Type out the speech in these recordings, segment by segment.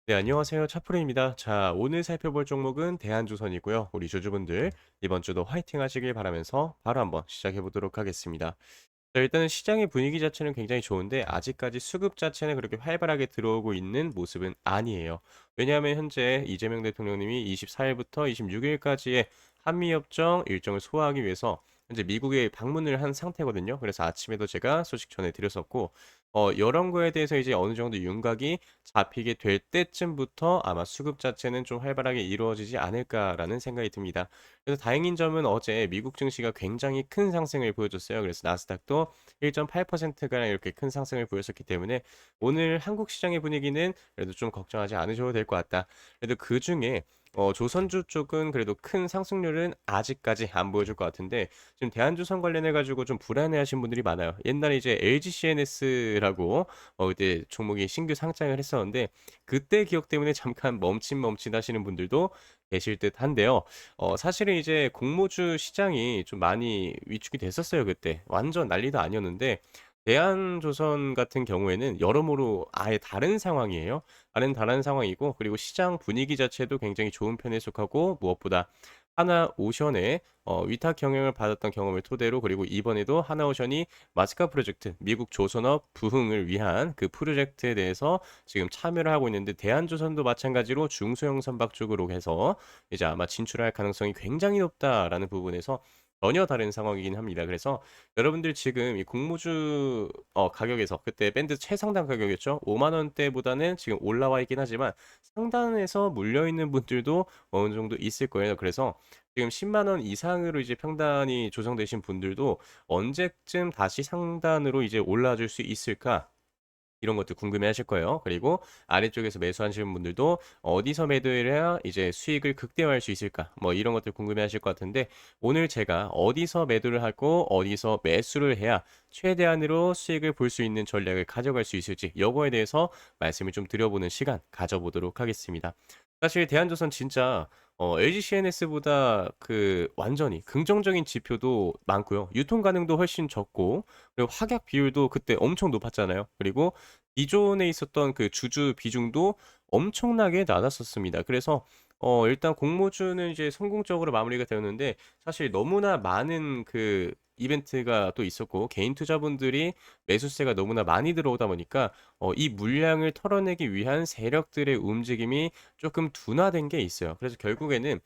네, 안녕하세요. 차프로입니다. 자, 오늘 살펴볼 종목은 대한조선이고요. 우리 주주분들 이번 주도 화이팅 하시길 바라면서 바로 한번 시작해 보도록 하겠습니다. 자, 일단은 시장의 분위기 자체는 굉장히 좋은데 아직까지 수급 자체는 그렇게 활발하게 들어오고 있는 모습은 아니에요. 왜냐하면 현재 이재명 대통령님이 24일부터 26일까지의 한미협정 일정을 소화하기 위해서 현재 미국에 방문을 한 상태거든요. 그래서 아침에도 제가 소식 전해드렸었고, 이런 거에 대해서 이제 어느 정도 윤곽이 잡히게 될 때쯤부터 아마 수급 자체는 좀 활발하게 이루어지지 않을까라는 생각이 듭니다. 그래서 다행인 점은 어제 미국 증시가 굉장히 큰 상승을 보여줬어요. 그래서 나스닥도 1.8%가량 이렇게 큰 상승을 보였었기 때문에 오늘 한국 시장의 분위기는 그래도 좀 걱정하지 않으셔도 될 것 같다. 그래도 그중에 조선주 쪽은 그래도 큰 상승률은 아직까지 안 보여줄 것 같은데 지금 대한조선 관련해 가지고 좀 불안해하신 분들이 많아요. 옛날에 이제 LGCNS라고 그때 종목이 신규 상장을 했었는데 그때 기억 때문에 잠깐 멈칫멈칫하시는 분들도 계실 듯한데요. 사실은 이제 공모주 시장이 좀 많이 위축이 됐었어요 그때. 완전 난리도 아니었는데 대한조선 같은 경우에는 여러모로 아예 다른 상황이에요. 다른 상황이고 그리고 시장 분위기 자체도 굉장히 좋은 편에 속하고 무엇보다 하나오션의 위탁 경영을 받았던 경험을 토대로 그리고 이번에도 하나오션이 마스카 프로젝트 미국 조선업 부흥을 위한 그 프로젝트에 대해서 지금 참여를 하고 있는데 대한조선도 마찬가지로 중소형 선박 쪽으로 해서 이제 아마 진출할 가능성이 굉장히 높다라는 부분에서 전혀 다른 상황이긴 합니다. 그래서 여러분들 지금 이 공모주 가격에서 그때 밴드 최상단 가격이었죠. 5만 원대보다는 지금 올라와 있긴 하지만 상단에서 물려 있는 분들도 어느 정도 있을 거예요. 그래서 지금 10만 원 이상으로 이제 평단이 조정되신 분들도 '언제쯤 다시 상단으로 이제 올라와 줄 수 있을까?' 이런 것들 궁금해하실 거예요. 그리고 아래쪽에서 매수하시는 분들도 '어디서 매도를 해야 이제 수익을 극대화할 수 있을까?' 뭐 이런 것들 궁금해하실 것 같은데 오늘 제가 어디서 매도를 하고 어디서 매수를 해야 최대한으로 수익을 볼 수 있는 전략을 가져갈 수 있을지 요거에 대해서 말씀을 좀 드려보는 시간 가져보도록 하겠습니다. 사실 대한조선 진짜 LG CNS보다 그 완전히 긍정적인 지표도 많고요. 유통 가능도 훨씬 적고 그리고 확약 비율도 그때 엄청 높았잖아요. 그리고 기존에 있었던 그 주주 비중도 엄청나게 낮았었습니다. 그래서 일단 공모주는 이제 성공적으로 마무리가 되었는데 사실 너무나 많은 그 이벤트가 또 있었고 개인 투자분들이 매수세가 너무나 많이 들어오다 보니까 이 물량을 털어내기 위한 세력들의 움직임이 쪼끔 둔화된 게 있어요. 그래서 결국에는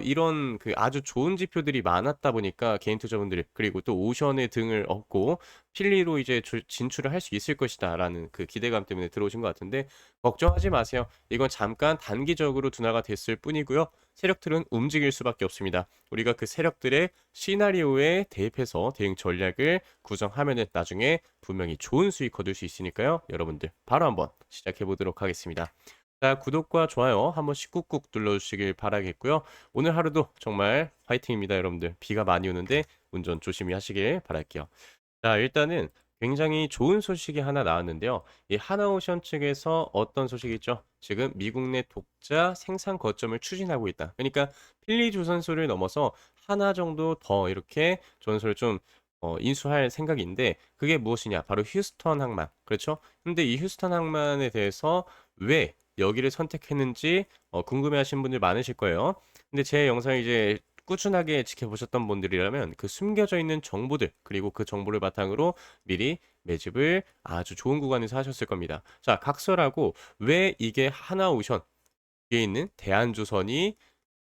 이런 그 아주 좋은 지표들이 많았다 보니까 개인 투자분들이 그리고 또 오션의 등을 얻고 필리로 이제 진출을 할 수 있을 것이다라는 그 기대감 때문에 들어오신 것 같은데 걱정하지 마세요. 이건 잠깐 단기적으로 둔화가 됐을 뿐이고요. 세력들은 움직일 수밖에 없습니다. 우리가 그 세력들의 시나리오에 대입해서 대응 전략을 구성하면은 나중에 분명히 좋은 수익 거둘 수 있으니까요. 여러분들 바로 한번 시작해 보도록 하겠습니다. 자, 구독과 좋아요 한 번씩 꾹꾹 눌러주시길 바라겠고요. 오늘 하루도 정말 화이팅입니다, 여러분들. 비가 많이 오는데 운전 조심히 하시길 바랄게요. 자, 일단은 굉장히 좋은 소식이 하나 나왔는데요. 이 하나오션 측에서 어떤 소식이 있죠? 지금 미국 내 독자 생산 거점을 추진하고 있다. 그러니까 필리 조선소를 넘어서 하나 정도 더 이렇게 조선소를 좀 인수할 생각인데 그게 무엇이냐? 바로 휴스턴 항만. 그렇죠? 근데 이 휴스턴 항만에 대해서 왜 여기를 선택했는지 궁금해하시는 분들 많으실 거예요. 근데 제 영상 이제 꾸준하게 지켜보셨던 분들이라면 그 숨겨져 있는 정보들 그리고 그 정보를 바탕으로 미리 매집을 아주 좋은 구간에서 하셨을 겁니다. 자, 각설하고 왜 이게 하나오션 뒤에 있는 대한조선이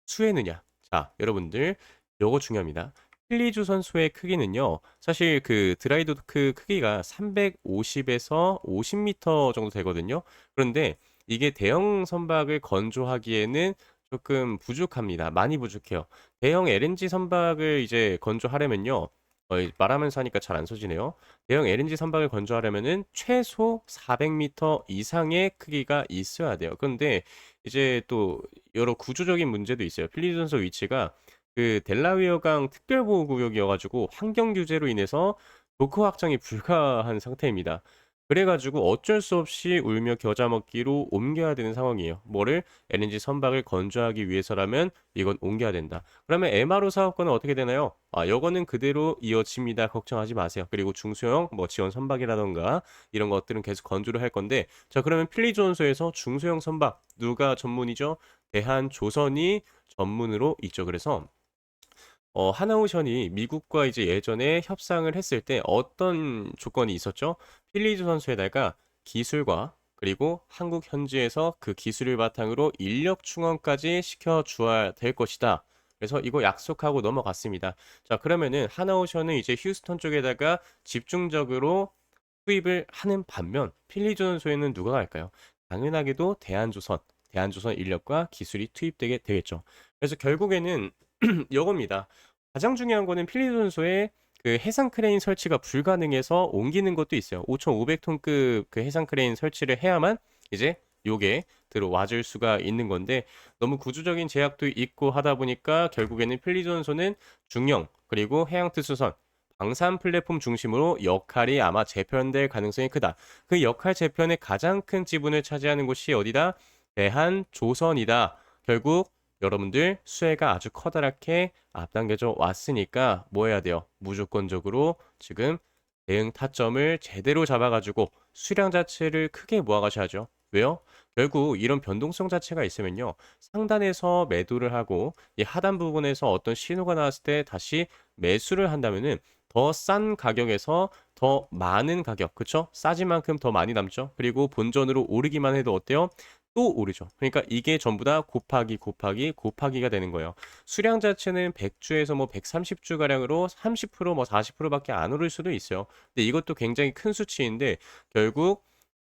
수혜느냐? 자, 여러분들 요거 중요합니다. 필리조선 수의 크기는요. 사실 그 드라이 도크 크기가 350에서 50m 정도 되거든요. 그런데 이게 대형 선박을 건조하기에는 조금 부족합니다. 많이 부족해요. 대형 LNG 선박을 이제 건조하려면요. 말하면서 하니까 잘 안 써지네요. 대형 LNG 선박을 건조하려면은 최소 400m 이상의 크기가 있어야 돼요. 그런데 이제 또 여러 구조적인 문제도 있어요. 필리 선수 위치가 그 델라웨어강 특별보호구역이어 가지고 환경 규제로 인해서 도크 확장이 불가한 상태입니다. 그래 가지고 어쩔 수 없이 울며 겨자 먹기로 옮겨야 되는 상황이에요. 뭐를? LNG 선박을 건조하기 위해서라면 이건 옮겨야 된다. 그러면 MRO 사업권은 어떻게 되나요? 요거는 그대로 이어집니다. 걱정하지 마세요. 그리고 중소형 뭐 지원 선박이라든가 이런 것들은 계속 건조를 할 건데, 자 그러면 필리조선소에서 중소형 선박 누가 전문이죠? 대한조선이 전문으로 있죠. 그래서 하나오션이 미국과 이제 예전에 협상을 했을 때 어떤 조건이 있었죠? 필리즈 선수에다가 기술과 그리고 한국 현지에서 그 기술을 바탕으로 인력 충원까지 시켜 주어야 될 것이다. 그래서 이거 약속하고 넘어갔습니다. 자, 그러면은 하나오션은 이제 휴스턴 쪽에다가 집중적으로 투입을 하는 반면 필리즈 선수에는 누가 갈까요? 당연하게도 대한조선 인력과 기술이 투입되게 되겠죠. 그래서 결국에는 요겁니다. 가장 중요한 거는 필립 선수의 그 해상 크레인 설치가 불가능해서 옮기는 것도 있어요. 5,500톤급 그 해상 크레인 설치를 해야만 이제 요게 들어와 줄 수가 있는 건데, 너무 구조적인 제약도 있고 하다 보니까 결국에는 필립 선수는 중형 그리고 해양 특수선 방산 플랫폼 중심으로 역할이 아마 재편될 가능성이 크다. 그 역할 재편의 가장 큰 지분을 차지하는 곳이 어디다? 대한조선이다. 결국 여러분들 수혜가 아주 커다랗게 앞당겨져 왔으니까 뭐 해야 돼요? 무조건적으로 지금 대응 타점을 제대로 잡아가지고 수량 자체를 크게 모아가셔야죠. 왜요? 결국 이런 변동성 자체가 있으면요, 상단에서 매도를 하고 이 하단 부분에서 어떤 신호가 나왔을 때 다시 매수를 한다면은 더 싼 가격에서 더 많은 가격, 그쵸? 싸진 만큼 더 많이 남죠. 그리고 본전으로 오르기만 해도 어때요? 또 오르죠. 그러니까 이게 전부 다 곱하기, 곱하기, 곱하기가 되는 거예요. 수량 자체는 100주에서 뭐 130주 가량으로 30%뭐 40%밖에 안 오를 수도 있어요. 근데 이것도 굉장히 큰 수치인데, 결국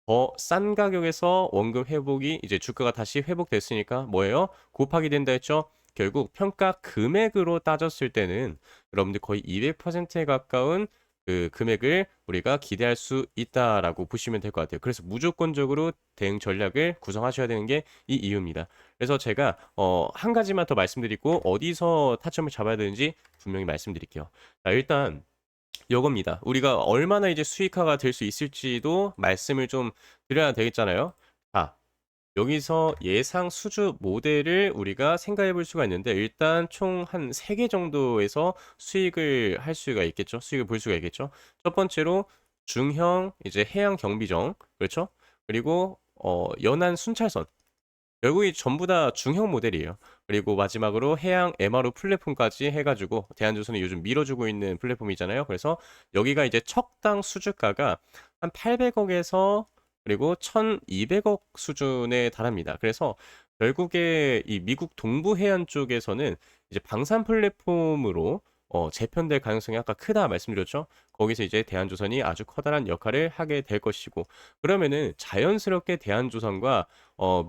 더 싼 가격에서 원금 회복이 이제 주가가 다시 회복됐으니까 뭐예요? 곱하기 된다 했죠? 결국 평가 금액으로 따졌을 때는 여러분들 거의 200%에 가까운 그 금액을 우리가 기대할 수 있다라고 보시면 될 것 같아요. 그래서 무조건적으로 대응 전략을 구성하셔야 되는 게 이 이유입니다. 그래서 제가 한 가지만 더 말씀드리고 어디서 타점을 잡아야 되는지 분명히 말씀드릴게요. 자, 일단 요겁니다. 우리가 얼마나 이제 수익화가 될 수 있을지도 말씀을 좀 드려야 되겠잖아요. 자, 여기서 예상 수주 모델을 우리가 생각해 볼 수가 있는데, 일단 총 한 3개 정도에서 수익을 할 수가 있겠죠. 수익을 볼 수가 있겠죠. 첫 번째로 중형 이제 해양 경비정, 그렇죠? 그리고 연안 순찰선. 결국이 전부 다 중형 모델이에요. 그리고 마지막으로 해양 MRO 플랫폼까지 해가지고 대한조선이 요즘 밀어주고 있는 플랫폼이잖아요. 그래서 여기가 이제 척당 수주가가 한 800억에서 그리고 1200억 수준에 달합니다. 그래서 결국에 이 미국 동부 해안 쪽에서는 이제 방산 플랫폼으로 재편될 가능성이 아까 크다 말씀드렸죠. 거기서 이제 대한조선이 아주 커다란 역할을 하게 될 것이고, 그러면은 자연스럽게 대한조선과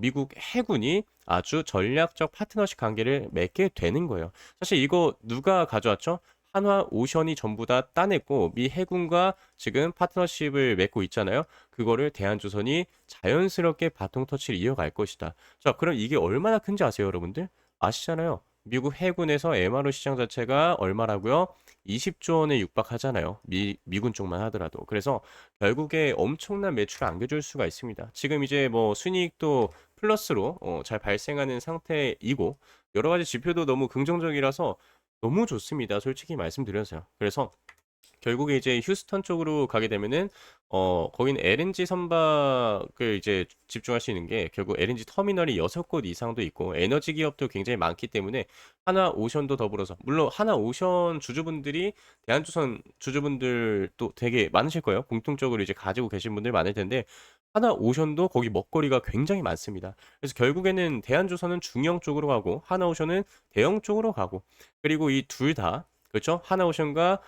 미국 해군이 아주 전략적 파트너십 관계를 맺게 되는 거예요. 사실 이거 누가 가져왔죠? 한화 오션이 전부 다 따냈고 미 해군과 지금 파트너십을 맺고 있잖아요. 그거를 대한조선이 자연스럽게 바통 터치를 이어갈 것이다. 자, 그럼 이게 얼마나 큰지 아세요, 여러분들? 아시잖아요. 미국 해군에서 MRO 시장 자체가 얼마라고요? 20조 원에 육박하잖아요. 미군 쪽만 하더라도. 그래서 결국에 엄청난 매출을 안겨줄 수가 있습니다. 지금 이제 뭐 순이익도 플러스로 잘 발생하는 상태이고, 여러 가지 지표도 너무 긍정적이라서 너무 좋습니다. 솔직히 말씀드려서요. 그래서 결국에 이제 휴스턴 쪽으로 가게 되면은 거기는 LNG 선박을 이제 집중할 수 있는 게, 결국 LNG 터미널이 6곳 이상도 있고 에너지 기업도 굉장히 많기 때문에 하나오션도 더불어서, 물론 하나오션 주주분들이 대한조선 주주분들도 되게 많으실 거예요. 공통적으로 이제 가지고 계신 분들 많을 텐데 하나오션도 거기 먹거리가 굉장히 많습니다. 그래서 결국에는 대한조선은 중형 쪽으로 가고 하나오션은 대형 쪽으로 가고, 그리고 이 둘 다 그렇죠? 하나오션과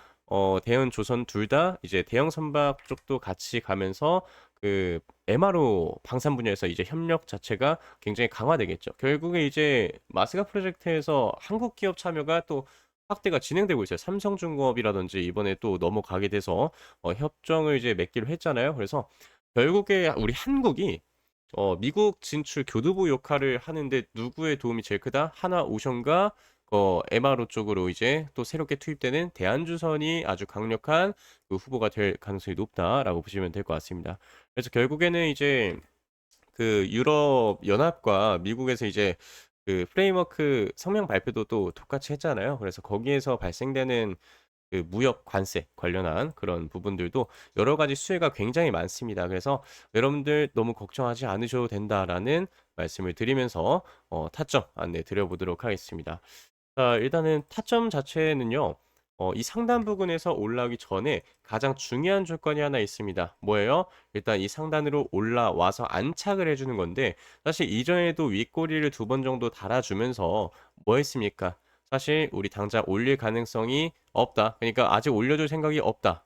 대한조선 둘 다 이제 대형 선박 쪽도 같이 가면서 그 MRO 방산 분야에서 이제 협력 자체가 굉장히 강화되겠죠. 결국에 이제 마스가 프로젝트에서 한국 기업 참여가 또 확대가 진행되고 있어요. 삼성중공업이라든지 이번에 또 넘어가게 돼서 협정을 이제 맺기로 했잖아요. 그래서 결국에 우리 한국이 미국 진출 교두보 역할을 하는데 누구의 도움이 제일 크다? 하나오션과 MRO 쪽으로 이제 또 새롭게 투입되는 대한주선이 아주 강력한 그 후보가 될 가능성이 높다라고 보시면 될 것 같습니다. 그래서 결국에는 이제 그 유럽 연합과 미국에서 이제 그 프레임워크 성명 발표도 또 똑같이 했잖아요. 그래서 거기에서 발생되는 그 무역 관세 관련한 그런 부분들도 여러 가지 수혜가 굉장히 많습니다. 그래서 "여러분들 너무 걱정하지 않으셔도 된다."라는 말씀을 드리면서 타점 안내 드려 보도록 하겠습니다. 자, 일단은 타점 자체는요. 이 상단 부근에서 올라오기 전에 가장 중요한 조건이 하나 있습니다. 뭐예요? 일단 이 상단으로 올라와서 안착을 해 주는 건데, 사실 이전에도 윗꼬리를 2번 정도 달아 주면서 뭐 했습니까? 사실 "우리 당장 올릴 가능성이 없다. 그러니까 아직 올려줄 생각이 없다."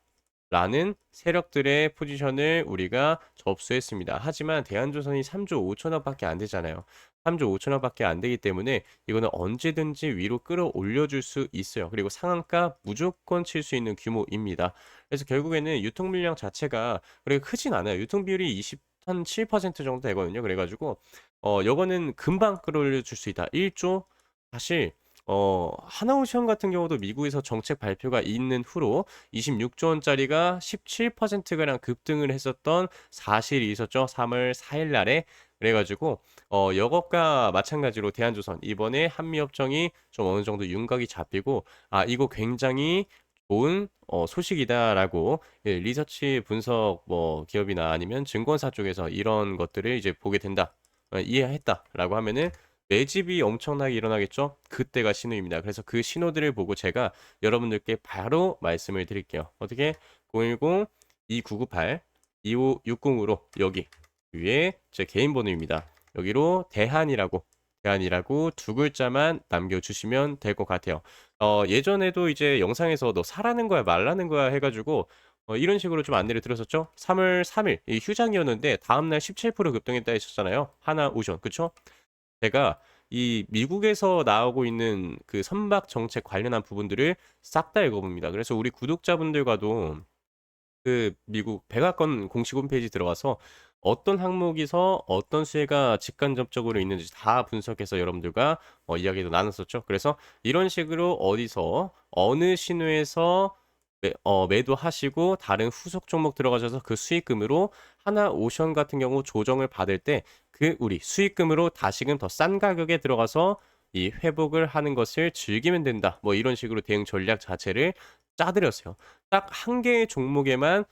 라는 세력들의 포지션을 우리가 접수했습니다. 하지만 대한조선이 3조 5천억 밖에 안 되잖아요. 3조 5천억 밖에 안 되기 때문에 이거는 언제든지 위로 끌어올려 줄 수 있어요. 그리고 상한가 무조건 칠 수 있는 규모입니다. 그래서 결국에는 유통 물량 자체가 그렇게 크진 않아요. 유통 비율이 한 7% 정도 되거든요. 그래 가지고 요거는 금방 끌어올려 줄 수 있다. 1조 사실 하나오션 같은 경우도 미국에서 정책 발표가 있는 후로 26조 원짜리가 17% 가량 급등을 했었던 사실이 있었죠. 3월 4일 날에. 그래 가지고 여것과 마찬가지로 대한조선 이번에 한미협정이 좀 어느 정도 윤곽이 잡히고 '아 이거 굉장히 좋은 소식이다.'라고 예 리서치 분석 뭐 기업이나 아니면 증권사 쪽에서 이런 것들을 이제 보게 된다. '이해했다.'라고 하면은 매집이 엄청나게 일어나겠죠? 그때가 신호입니다. 그래서 그 신호들을 보고 제가 여러분들께 바로 말씀을 드릴게요. 어떻게? 010-2998-2560으로 여기 위에 제 개인 번호입니다. 여기로 대한이라고 두 글자만 남겨주시면 될 것 같아요. 예전에도 이제 영상에서 "너 사라는 거야, 말라는 거야." 해 가지고 이런 식으로 좀 안내를 드렸었죠. 3월 3일 이 휴장이었는데 다음날 17% 급등했다 했었잖아요. 하나오션. 그쵸? 제가 이 미국에서 나오고 있는 그 선박 정책 관련한 부분들을 싹 다 읽어봅니다. 그래서 우리 구독자분들과도 그 미국 백악관 공식 홈페이지 들어가서 어떤 항목에서 어떤 수혜가 직간접적으로 있는지 다 분석해서 여러분들과 이야기도 나눴었죠. 그래서 이런 식으로 어디서 어느 신호에서 매도하시고 다른 후속 종목 들어가셔서 그 수익금으로 하나오션 같은 경우 조정을 받을 때 그 우리 수익금으로 다시금 더 싼 가격에 들어가서 이 회복을 하는 것을 즐기면 된다. 뭐 이런 식으로 대응 전략 자체를 짜 드렸어요. 딱 한 개의 종목에만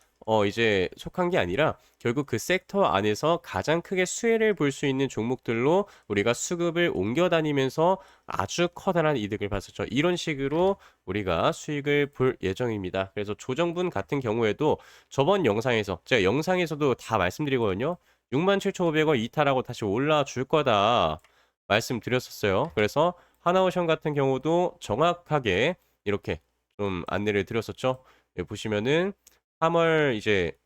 이제 속한 게 아니라 결국 그 섹터 안에서 가장 크게 수혜를 볼 수 있는 종목들로 우리가 수급을 옮겨 다니면서 아주 커다란 이득을 봤었죠. 이런 식으로 우리가 수익을 볼 예정입니다. 그래서 조정분 같은 경우에도 저번 영상에서 제가 영상에서도 다 말씀드리거든요. 67,500원 이탈하고 다시 올라와 줄 거다 말씀드렸었어요. 그래서 하나오션 같은 경우도 정확하게 이렇게 좀 안내를 드렸었죠. 여기 보시면은 3월 이제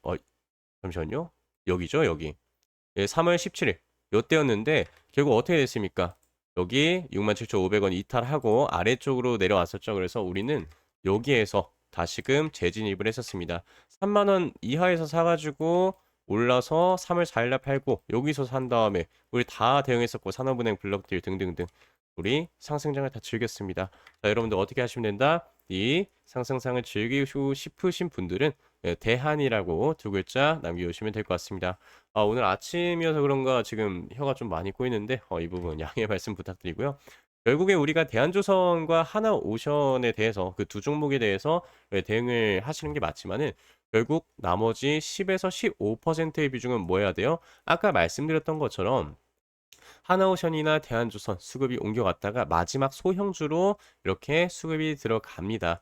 잠시만요. 여기죠, 여기. 예 3월 17일 요때였는데 결국 어떻게 됐습니까? 여기 67,500원 이탈하고 아래쪽으로 내려왔었죠. 그래서 우리는 여기에서 다시금 재진입을 했었습니다. 3만 원 이하에서 사 가지고 올라서 3월 4일날 팔고 여기서 산 다음에 우리 다 대응했었고 산업은행, 블록딜 등등등 우리 상승장을 다 즐겼습니다. 자 여러분들 어떻게 하시면 된다? 이 상승상을 즐기고 싶으신 분들은 예 대한이라고 두 글자 남겨 주시면 될 것 같습니다. 오늘 아침이어서 그런가 지금 혀가 좀 많이 꼬이는데 이 부분 양해 말씀 부탁드리고요. 결국에 우리가 대한조선과 하나오션에 대해서 그 두 종목에 대해서 대응을 하시는 게 맞지만은 결국 나머지 10에서 15%의 비중은 뭐 해야 돼요? 아까 말씀드렸던 것처럼 하나오션이나 대한조선 수급이 옮겨갔다가 마지막 소형주로 이렇게 수급이 들어갑니다.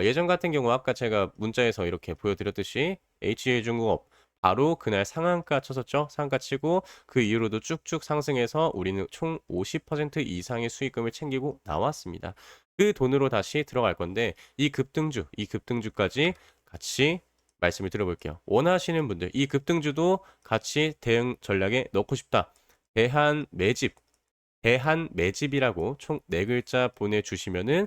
예전 같은 경우 아까 제가 문자에서 이렇게 보여드렸듯이 HL중공업 바로 그날 상한가 쳤었죠. 상한가 치고 그 이후로도 쭉쭉 상승해서 우리는 총 50% 이상의 수익금을 챙기고 나왔습니다. 그 돈으로 다시 들어갈 건데 이 급등주까지 같이 말씀을 드려볼게요. 원하시는 분들 이 급등주도 같이 대응 전략에 넣고 싶다. 대한 매집, 대한 매집이라고 총 4 글자 보내주시면은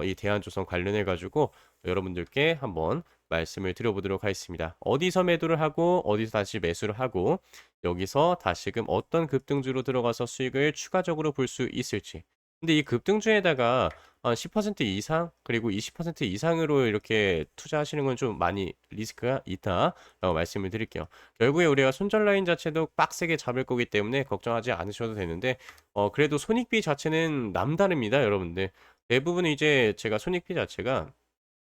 이 대한조선 관련해 가지고 여러분들께 한번 말씀을 드려보도록 하겠습니다. 어디서 매도를 하고 어디서 다시 매수를 하고 여기서 다시금 어떤 급등주로 들어가서 수익을 추가적으로 볼 수 있을지 근데 이 급등주에다가 한 10% 이상 그리고 20% 이상으로 이렇게 투자하시는 건 좀 많이 리스크가 있다라고 말씀을 드릴게요. 결국에 우리가 손절 라인 자체도 빡세게 잡을 거기 때문에 걱정하지 않으셔도 되는데 그래도 손익비 자체는 남다릅니다, 여러분들. 대부분 이제 제가 손익비 자체가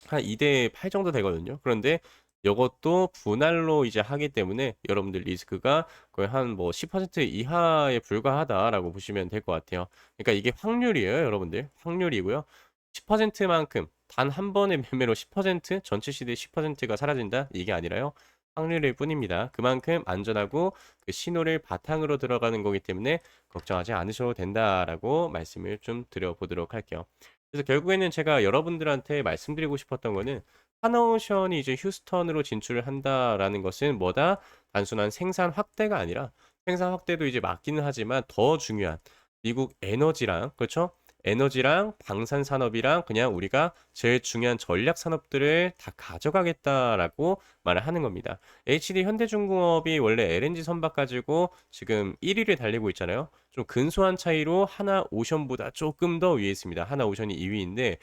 한 2대 8 정도 되거든요. 그런데 요것도 분할로 이제 하기 때문에 여러분들 리스크가 거의 한 뭐 10% 이하에 불과하다라고 보시면 될 것 같아요. 그러니까 이게 확률이에요, 여러분들. 확률이고요. 10% 만큼 단 한 번의 매매로 10% 전체 시대의 10%가 사라진다? 이게 아니라요. 확률일 뿐입니다. 그만큼 안전하고 그 신호를 바탕으로 들어가는 거기 때문에 걱정하지 않으셔도 된다라고 말씀을 좀 드려 보도록 할게요. 그래서 결국에는 제가 여러분들한테 말씀드리고 싶었던 거는 하나오션이 이제 휴스턴으로 진출을 한다라는 것은 뭐다? 단순한 생산 확대가 아니라 생산 확대도 이제 맞기는 하지만 더 중요한 미국 에너지랑 그렇죠? 에너지랑 방산 산업이랑 그냥 우리가 제일 중요한 전략 산업들을 다 가져가겠다라고 말을 하는 겁니다. HD 현대중공업이 원래 LNG 선박 가지고 지금 1위를 달리고 있잖아요. 좀 근소한 차이로 하나오션보다 조금 더 위에 있습니다. 하나오션이 2위인데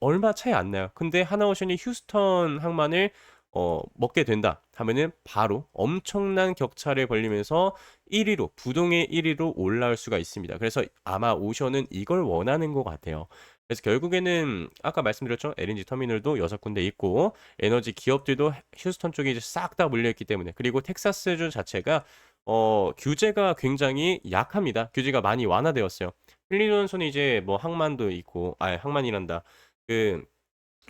얼마 차이 안 나요. 근데 하나오션이 휴스턴 항만을 먹게 된다 하면은 바로 엄청난 격차를 벌리면서 1위로 부동의 1위로 올라올 수가 있습니다. 그래서 아마 오션은 이걸 원하는 것 같아요. 그래서 결국에는 아까 말씀드렸죠. LNG 터미널도 6군데 있고 에너지 기업들도 휴스턴 쪽에 이제 싹 다 몰려있기 때문에 그리고 텍사스주 자체가 규제가 굉장히 약합니다. 규제가 많이 완화되었어요. 힐리존son 이제 뭐 항만도 있고 항만이란다. 그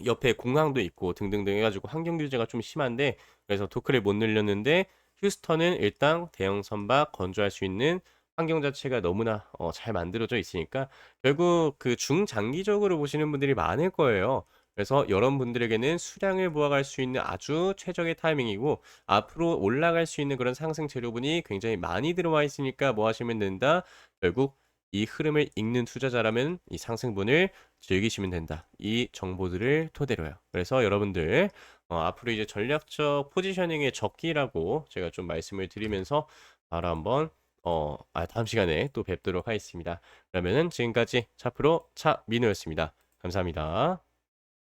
옆에 공항도 있고 등등등 해 가지고 환경 규제가 좀 심한데 그래서 토크를 못 늘렸는데 휴스턴은 일단 대형 선박 건조할 수 있는 환경 자체가 너무나 잘 만들어져 있으니까 결국 그 중장기적으로 보시는 분들이 많을 거예요. 그래서 여러분들에게는 수량을 모아갈 수 있는 아주 최적의 타이밍이고 앞으로 올라갈 수 있는 그런 상승 재료분이 굉장히 많이 들어와 있으니까 뭐 하시면 된다. 결국 이 흐름을 읽는 투자자라면 이 상승분을 즐기시면 된다. 이 정보들을 토대로요. 그래서 여러분들 앞으로 이제 전략적 포지셔닝의 적기라고 제가 좀 말씀을 드리면서 바로 한번 다음 시간에 또 뵙도록 하겠습니다. 그러면은 지금까지 차프로 차민호였습니다. 감사합니다.